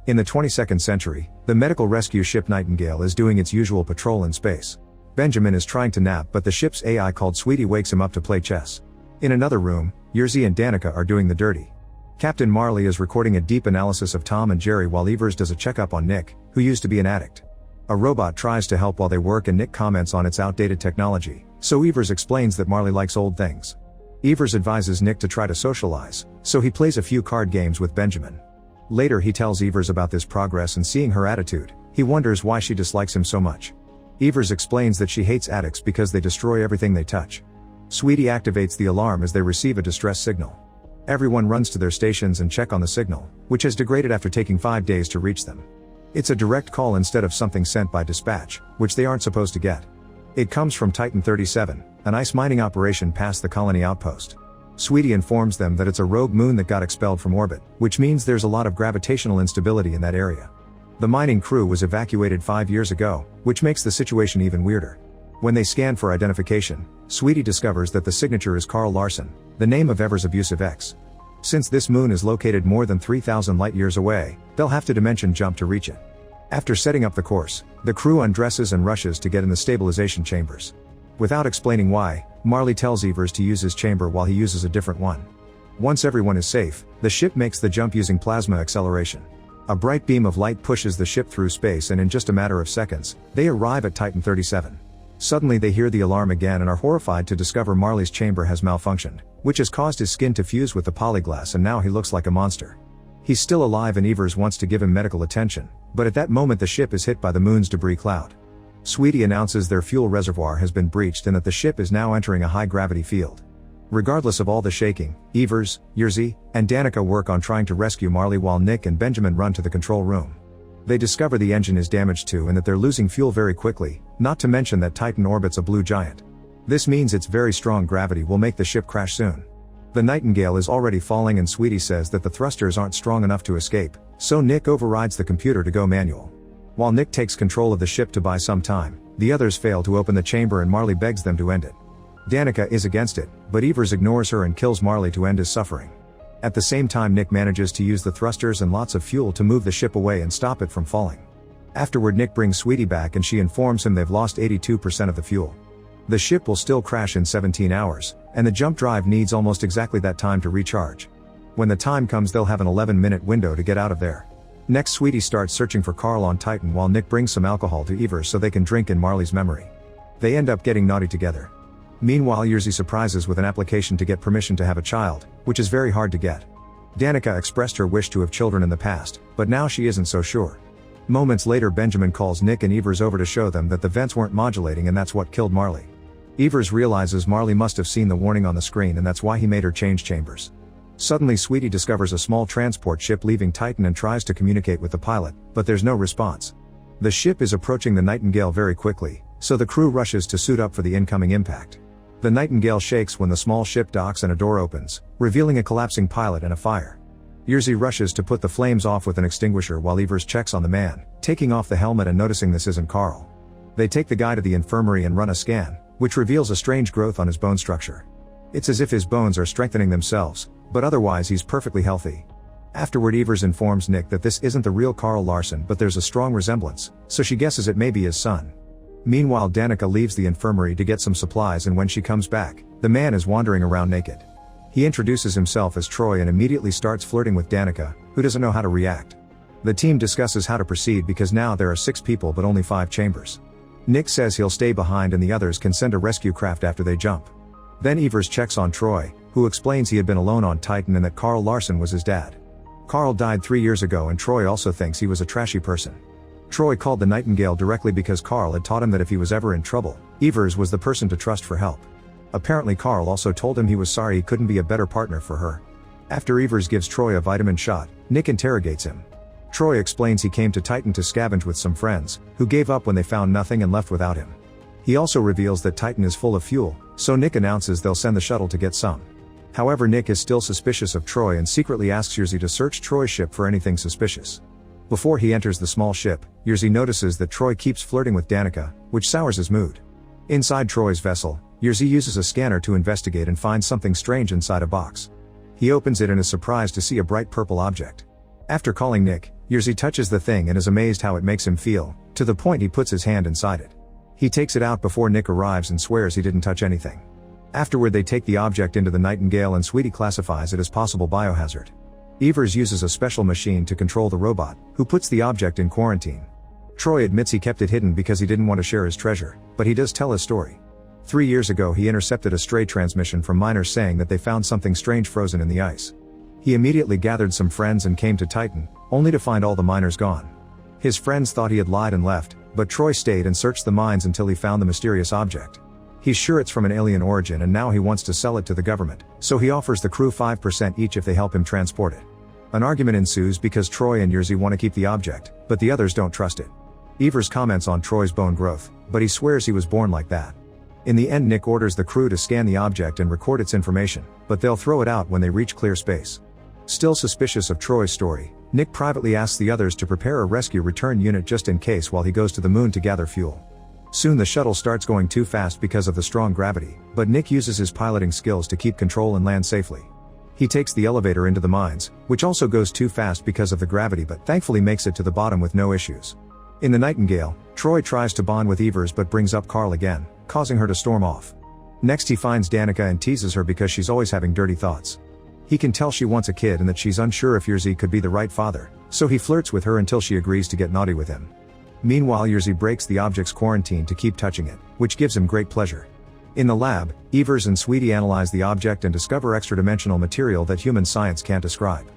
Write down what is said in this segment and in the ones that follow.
In the 22nd century, the medical rescue ship Nightingale is doing its usual patrol in space. Benjamin is trying to nap, but the ship's AI called Sweetie wakes him up to play chess. In another room, Yerzy and Danica are doing the dirty. Captain Marley is recording a deep analysis of Tom and Jerry while Evers does a checkup on Nick, who used to be an addict. A robot tries to help while they work and Nick comments on its outdated technology, so Evers explains that Marley likes old things. Evers advises Nick to try to socialize, so he plays a few card games with Benjamin. Later he tells Evers about this progress, and seeing her attitude, he wonders why she dislikes him so much. Evers explains that she hates addicts because they destroy everything they touch. Sweetie activates the alarm as they receive a distress signal. Everyone runs to their stations and check on the signal, which has degraded after taking 5 days to reach them. It's a direct call instead of something sent by dispatch, which they aren't supposed to get. It comes from Titan 37, an ice mining operation past the colony outpost. Sweetie informs them that it's a rogue moon that got expelled from orbit, which means there's a lot of gravitational instability in that area. The mining crew was evacuated 5 years ago, which makes the situation even weirder. When they scan for identification, Sweetie discovers that the signature is Carl Larson, the name of Evers' abusive ex. Since this moon is located more than 3,000 light-years away, they'll have to dimension jump to reach it. After setting up the course, the crew undresses and rushes to get in the stabilization chambers. Without explaining why, Marley tells Evers to use his chamber while he uses a different one. Once everyone is safe, the ship makes the jump using plasma acceleration. A bright beam of light pushes the ship through space, and in just a matter of seconds, they arrive at Titan 37. Suddenly they hear the alarm again and are horrified to discover Marley's chamber has malfunctioned, which has caused his skin to fuse with the polyglass, and now he looks like a monster. He's still alive and Evers wants to give him medical attention, but at that moment the ship is hit by the moon's debris cloud. Sweetie announces their fuel reservoir has been breached and that the ship is now entering a high-gravity field. Regardless of all the shaking, Evers, Yerzy, and Danica work on trying to rescue Marley while Nick and Benjamin run to the control room. They discover the engine is damaged too and that they're losing fuel very quickly, not to mention that Titan orbits a blue giant. This means its very strong gravity will make the ship crash soon. The Nightingale is already falling and Sweetie says that the thrusters aren't strong enough to escape, so Nick overrides the computer to go manual. While Nick takes control of the ship to buy some time, the others fail to open the chamber and Marley begs them to end it. Danica is against it, but Evers ignores her and kills Marley to end his suffering. At the same time Nick manages to use the thrusters and lots of fuel to move the ship away and stop it from falling. Afterward Nick brings Sweetie back and she informs him they've lost 82% of the fuel. The ship will still crash in 17 hours, and the jump drive needs almost exactly that time to recharge. When the time comes they'll have an 11-minute window to get out of there. Next Sweetie starts searching for Carl on Titan while Nick brings some alcohol to Evers so they can drink in Marley's memory. They end up getting naughty together. Meanwhile Yerzy surprises with an application to get permission to have a child, which is very hard to get. Danica expressed her wish to have children in the past, but now she isn't so sure. Moments later Benjamin calls Nick and Evers over to show them that the vents weren't modulating and that's what killed Marley. Evers realizes Marley must have seen the warning on the screen and that's why he made her change chambers. Suddenly Sweetie discovers a small transport ship leaving Titan and tries to communicate with the pilot, but there's no response. The ship is approaching the Nightingale very quickly, so the crew rushes to suit up for the incoming impact. The Nightingale shakes when the small ship docks and a door opens, revealing a collapsing pilot and a fire. Yerzy rushes to put the flames off with an extinguisher while Evers checks on the man, taking off the helmet and noticing this isn't Carl. They take the guy to the infirmary and run a scan, which reveals a strange growth on his bone structure. It's as if his bones are strengthening themselves, but otherwise he's perfectly healthy. Afterward Evers informs Nick that this isn't the real Carl Larson but there's a strong resemblance, so she guesses it may be his son. Meanwhile Danica leaves the infirmary to get some supplies and when she comes back, the man is wandering around naked. He introduces himself as Troy and immediately starts flirting with Danica, who doesn't know how to react. The team discusses how to proceed because now there are 6 people but only 5 chambers. Nick says he'll stay behind and the others can send a rescue craft after they jump. Then Evers checks on Troy, who explains he had been alone on Titan and that Carl Larson was his dad. Carl died 3 years ago and Troy also thinks he was a trashy person. Troy called the Nightingale directly because Carl had taught him that if he was ever in trouble, Evers was the person to trust for help. Apparently Carl also told him he was sorry he couldn't be a better partner for her. After Evers gives Troy a vitamin shot, Nick interrogates him. Troy explains he came to Titan to scavenge with some friends, who gave up when they found nothing and left without him. He also reveals that Titan is full of fuel, so Nick announces they'll send the shuttle to get some. However Nick is still suspicious of Troy and secretly asks Yerzy to search Troy's ship for anything suspicious. Before he enters the small ship, Yerzy notices that Troy keeps flirting with Danica, which sours his mood. Inside Troy's vessel, Yerzy uses a scanner to investigate and finds something strange inside a box. He opens it and is surprised to see a bright purple object. After calling Nick, Jerzy touches the thing and is amazed how it makes him feel, to the point he puts his hand inside it. He takes it out before Nick arrives and swears he didn't touch anything. Afterward they take the object into the Nightingale and Sweetie classifies it as possible biohazard. Evers uses a special machine to control the robot, who puts the object in quarantine. Troy admits he kept it hidden because he didn't want to share his treasure, but he does tell his story. 3 years ago he intercepted a stray transmission from miners saying that they found something strange frozen in the ice. He immediately gathered some friends and came to Titan, only to find all the miners gone. His friends thought he had lied and left, but Troy stayed and searched the mines until he found the mysterious object. He's sure it's from an alien origin and now he wants to sell it to the government, so he offers the crew 5% each if they help him transport it. An argument ensues because Troy and Jerzy want to keep the object, but the others don't trust it. Evers comments on Troy's bone growth, but he swears he was born like that. In the end Nick orders the crew to scan the object and record its information, but they'll throw it out when they reach clear space. Still suspicious of Troy's story, Nick privately asks the others to prepare a rescue return unit just in case while he goes to the moon to gather fuel. Soon the shuttle starts going too fast because of the strong gravity, but Nick uses his piloting skills to keep control and land safely. He takes the elevator into the mines, which also goes too fast because of the gravity but thankfully makes it to the bottom with no issues. In the Nightingale, Troy tries to bond with Evers but brings up Carl again, causing her to storm off. Next he finds Danica and teases her because she's always having dirty thoughts. He can tell she wants a kid and that she's unsure if Jerzy could be the right father, so he flirts with her until she agrees to get naughty with him. Meanwhile Jerzy breaks the object's quarantine to keep touching it, which gives him great pleasure. In the lab, Evers and Sweetie analyze the object and discover extra-dimensional material that human science can't describe.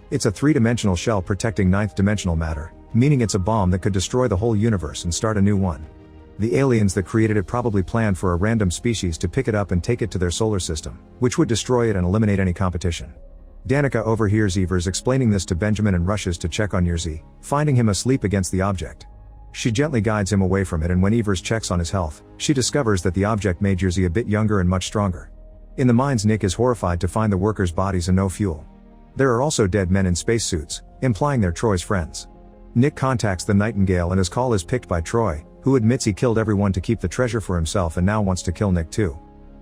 It's a 3-dimensional shell protecting 9th-dimensional matter, meaning it's a bomb that could destroy the whole universe and start a new one. The aliens that created it probably planned for a random species to pick it up and take it to their solar system, which would destroy it and eliminate any competition. Danica overhears Evers explaining this to Benjamin and rushes to check on Jerzy, finding him asleep against the object. She gently guides him away from it and when Evers checks on his health, she discovers that the object made Jerzy a bit younger and much stronger. In the mines Nick is horrified to find the workers' bodies and no fuel. There are also dead men in spacesuits, implying they're Troy's friends. Nick contacts the Nightingale and his call is picked by Troy, who admits he killed everyone to keep the treasure for himself and now wants to kill Nick too.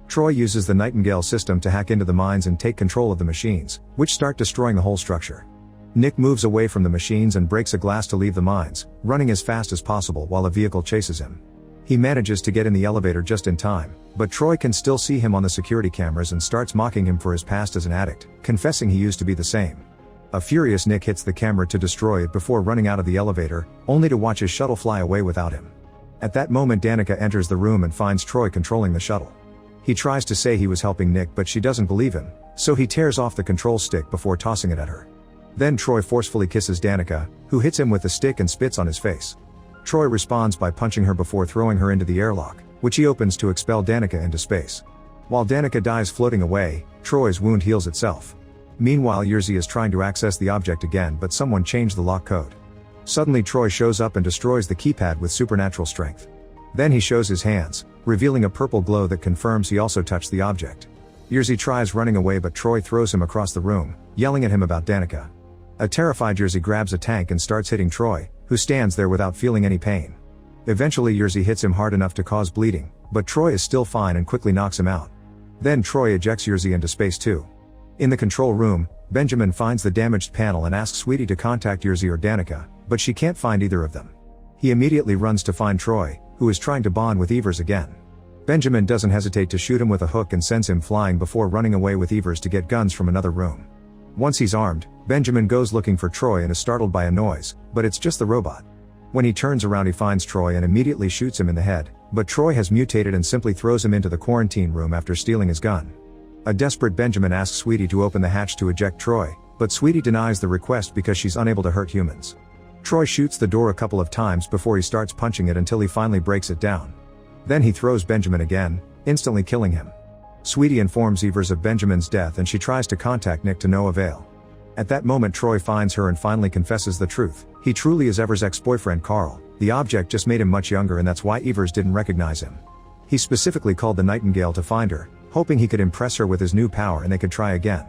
Troy uses the Nightingale system to hack into the mines and take control of the machines, which start destroying the whole structure. Nick moves away from the machines and breaks a glass to leave the mines, running as fast as possible while a vehicle chases him. He manages to get in the elevator just in time, but Troy can still see him on the security cameras and starts mocking him for his past as an addict, confessing he used to be the same. A furious Nick hits the camera to destroy it before running out of the elevator, only to watch his shuttle fly away without him. At that moment Danica enters the room and finds Troy controlling the shuttle. He tries to say he was helping Nick but she doesn't believe him, so he tears off the control stick before tossing it at her. Then Troy forcefully kisses Danica, who hits him with the stick and spits on his face. Troy responds by punching her before throwing her into the airlock, which he opens to expel Danica into space. While Danica dies floating away, Troy's wound heals itself. Meanwhile Jerzy is trying to access the object again but someone changed the lock code. Suddenly Troy shows up and destroys the keypad with supernatural strength. Then he shows his hands, revealing a purple glow that confirms he also touched the object. Jerzy tries running away but Troy throws him across the room, yelling at him about Danica. A terrified Jerzy grabs a tank and starts hitting Troy, who stands there without feeling any pain. Eventually Jerzy hits him hard enough to cause bleeding, but Troy is still fine and quickly knocks him out. Then Troy ejects Jerzy into space too. In the control room, Benjamin finds the damaged panel and asks Sweetie to contact Jerzy or Danica, but she can't find either of them. He immediately runs to find Troy, who is trying to bond with Evers again. Benjamin doesn't hesitate to shoot him with a hook and sends him flying before running away with Evers to get guns from another room. Once he's armed, Benjamin goes looking for Troy and is startled by a noise, but it's just the robot. When he turns around he finds Troy and immediately shoots him in the head, but Troy has mutated and simply throws him into the quarantine room after stealing his gun. A desperate Benjamin asks Sweetie to open the hatch to eject Troy, but Sweetie denies the request because she's unable to hurt humans. Troy shoots the door a couple of times before he starts punching it until he finally breaks it down. Then he throws Benjamin again, instantly killing him. Sweetie informs Evers of Benjamin's death and she tries to contact Nick to no avail. At that moment Troy finds her and finally confesses the truth. He truly is Evers' ex-boyfriend Carl. The object just made him much younger and that's why Evers didn't recognize him. He specifically called the Nightingale to find her, hoping he could impress her with his new power and they could try again.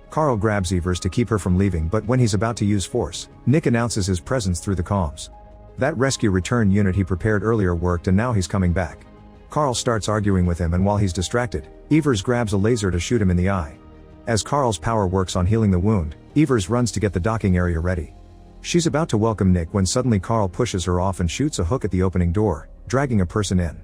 Carl grabs Evers to keep her from leaving but when he's about to use force, Nick announces his presence through the comms. That rescue return unit he prepared earlier worked and now he's coming back. Carl starts arguing with him and while he's distracted, Evers grabs a laser to shoot him in the eye. As Carl's power works on healing the wound, Evers runs to get the docking area ready. She's about to welcome Nick when suddenly Carl pushes her off and shoots a hook at the opening door, dragging a person in.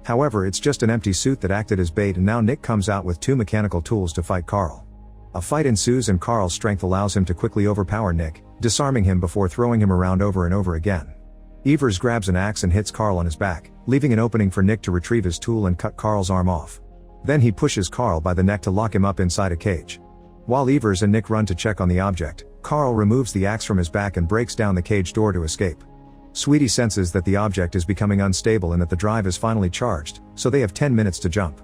However, it's just an empty suit that acted as bait, and now Nick comes out with 2 mechanical tools to fight Carl. A fight ensues and Carl's strength allows him to quickly overpower Nick, disarming him before throwing him around over and over again. Evers grabs an axe and hits Carl on his back, leaving an opening for Nick to retrieve his tool and cut Carl's arm off. Then he pushes Carl by the neck to lock him up inside a cage. While Evers and Nick run to check on the object, Carl removes the axe from his back and breaks down the cage door to escape. Sweetie senses that the object is becoming unstable and that the drive is finally charged, so they have 10 minutes to jump.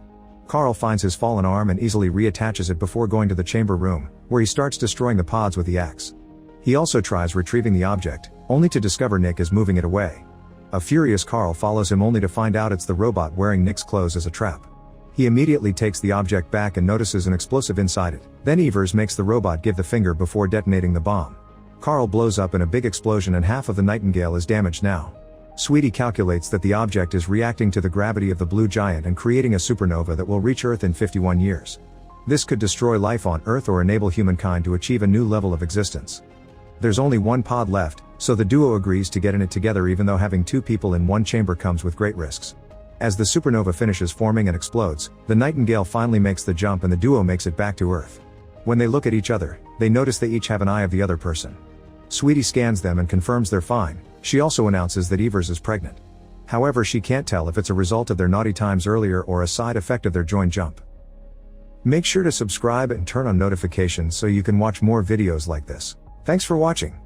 Carl finds his fallen arm and easily reattaches it before going to the chamber room, where he starts destroying the pods with the axe. He also tries retrieving the object, only to discover Nick is moving it away. A furious Carl follows him only to find out it's the robot wearing Nick's clothes as a trap. He immediately takes the object back and notices an explosive inside it. Then Evers makes the robot give the finger before detonating the bomb. Carl blows up in a big explosion and half of the Nightingale is damaged now. Sweetie calculates that the object is reacting to the gravity of the blue giant and creating a supernova that will reach Earth in 51 years. This could destroy life on Earth or enable humankind to achieve a new level of existence. There's only one pod left, so the duo agrees to get in it together, even though having 2 people in one chamber comes with great risks. As the supernova finishes forming and explodes, the Nightingale finally makes the jump and the duo makes it back to Earth. When they look at each other, they notice they each have an eye of the other person. Sweetie scans them and confirms they're fine. She also announces that Evers is pregnant. However, she can't tell if it's a result of their naughty times earlier or a side effect of their joint jump. Make sure to subscribe and turn on notifications so you can watch more videos like this. Thanks for watching.